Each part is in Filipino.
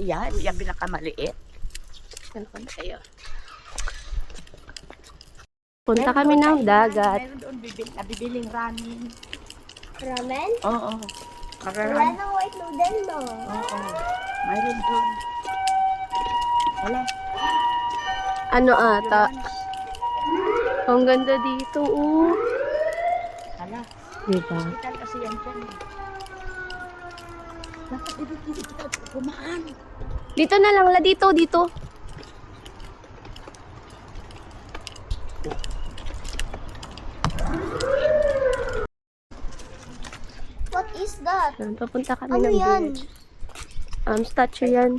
Yan, yung pinakamaliit. Yan po tayo. Punta kami ng dagat. Meron doon nabibiling ramen. Ramen? Oo. Wala nang white noodle, no? Oo. Mayroon doon. Wala. Ano ata? Ang ganda dito, oh. Hala. Diba? Hospital kasi yan dyan. Dapat dito. Kumaan. Dito na lang, la. Dito. What is that? Papunta kami Ano ng yan? village. Statue yan.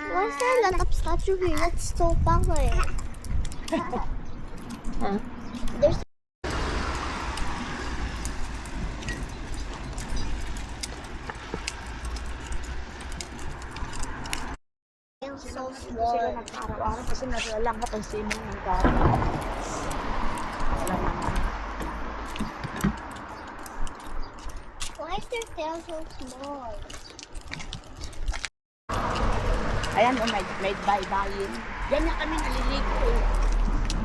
Why is there a lot of statue here? That's so power. Ha? There's so Sila small. nag-araw-araw kasi nalalangat ang swimming ng tao. Wala naman. Why is their tail so small? Ayan, oh, may baybayin. Yan na kami naliligo.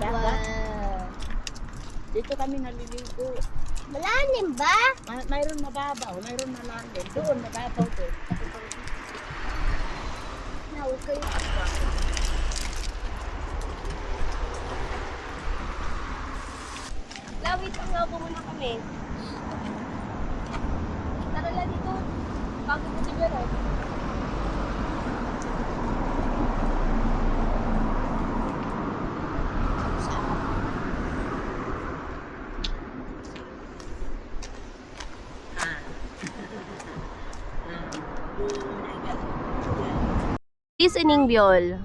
Dagat. Wow. Dito kami naliligo. Malalim ba? Mayroon mababaw, mayroon malalim. Doon, mababaw doon. Nawag kayo. Lawit ang naupo muna kami. Tara lang dito. Bago mo siguro. Listening viol.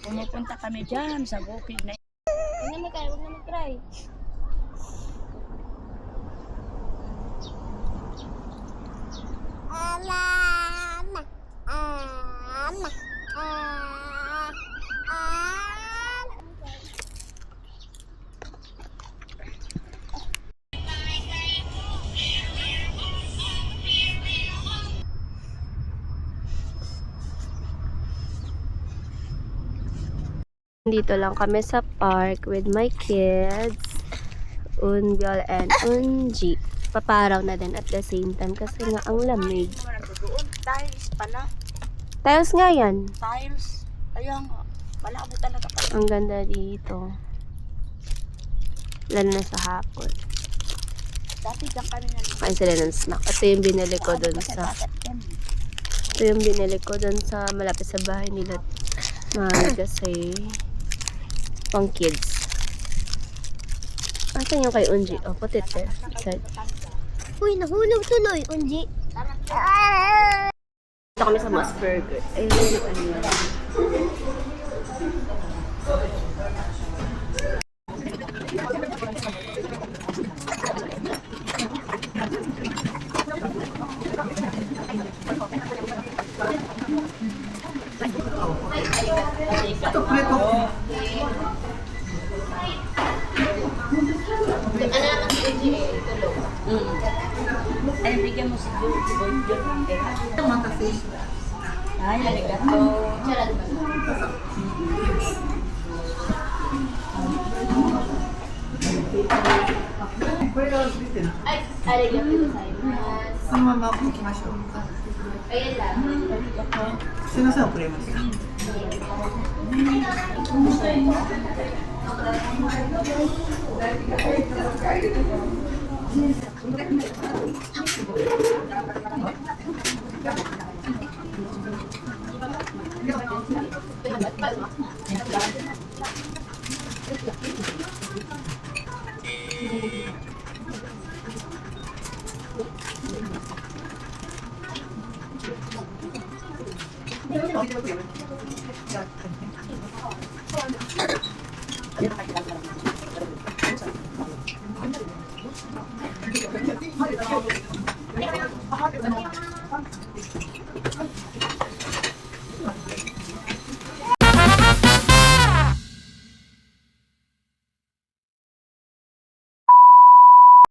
Pumupunta kami dyan sa bukid na Huwag na mag-try, huwag na mag-try. Dito lang kami sa park with my kids, Unbiol and Unji. Paparaw na din at the same time kasi nga ang lamig. doon. Tiles pala. Tiles nga yan. Tiles. Kaya nga. Malabo talaga pala. Ang ganda dito. Lalo na sa hapon. Dati dyan kami naliligo. Kain sila ng snack. Ito yung binili ko dun sa... Ito yung binili ko dun sa malapit sa bahay nila. Mahal kasi pang kids. Asan yung kay Unji? Oh, put it there. Side. Uy, nahulog tuloy, Unji. Ito kami sa Moss Burger. Ayun, ano yan. Ay, bigyan mo si Joy. Ay, arigato.